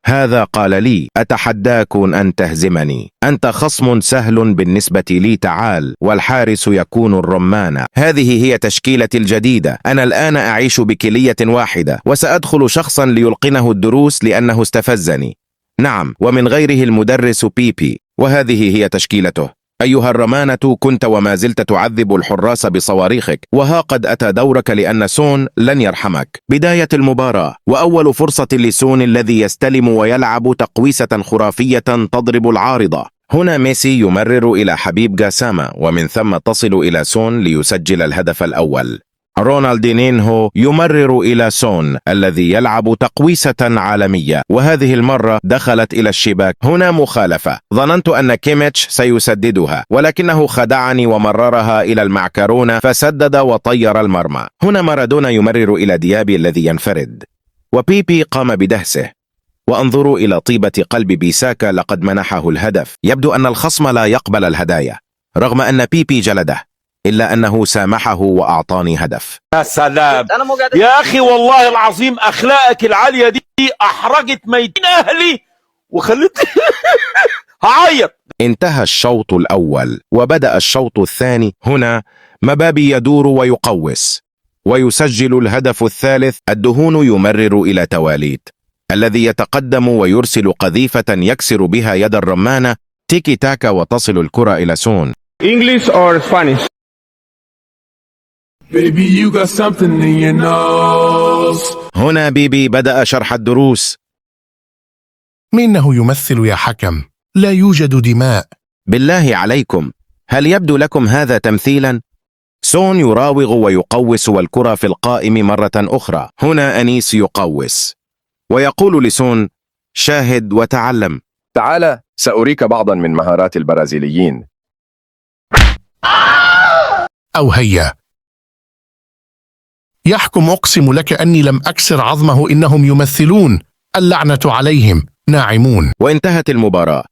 هذا قال لي: أتحداك أن تهزمني، أنت خصم سهل بالنسبة لي، تعال. والحارس يكون الرمان. هذه هي تشكيلتي الجديدة. أنا الآن أعيش بكلية واحدة، وسأدخل شخصا ليلقنه الدروس لأنه استفزني. نعم، ومن غيره المدرس بيبي. وهذه هي تشكيلته. أيها الرمانة، كنت وما زلت تعذب الحراس بصواريخك، وها قد أتى دورك لأن سون لن يرحمك. بداية المباراة، وأول فرصة لسون الذي يستلم ويلعب تقويسة خرافية تضرب العارضة. هنا ميسي يمرر إلى حبيب جاسامة، ومن ثم تصل إلى سون ليسجل الهدف الأول. رونالدينينهو يمرر إلى سون الذي يلعب تقويسة عالمية، وهذه المرة دخلت إلى الشباك. هنا مخالفة. ظننت أن كيميتش سيسددها، ولكنه خدعني ومررها إلى المعكرونة فسدد وطير المرمى. هنا مارادونا يمرر إلى ديابي الذي ينفرد، وبيبي قام بدهسه. وانظروا إلى طيبة قلب بيساكا، لقد منحه الهدف. يبدو أن الخصم لا يقبل الهدايا، رغم أن بيبي جلده، إلا أنه سامحه وأعطاني هدف. يا سلام يا أخي، والله العظيم أخلاقك العالية دي أحرجت ميتين أهلي وخلت هعيط. انتهى الشوط الأول وبدأ الشوط الثاني. هنا مبابي يدور ويقوس ويسجل الهدف الثالث. الدهون يمرر إلى تواليت الذي يتقدم ويرسل قذيفة يكسر بها يد الرمانة. تيكي تاكا، وتصل الكرة إلى سون. English or Spanish? Baby, you got something in your nose. هنا بيبي بدأ شرح الدروس. إنه يمثل يا حكم، لا يوجد دماء. بالله عليكم، هل يبدو لكم هذا تمثيلا؟ سون يراوغ ويقوس والكرة في القائم مرة أخرى. هنا أنيس يقوس ويقول لسون: شاهد وتعلم. تعال، سأريك بعضا من مهارات البرازيليين. أو هيا. يحكم، أقسم لك أني لم أكسر عظمه، إنهم يمثلون، اللعنة عليهم، ناعمون. وانتهت المباراة.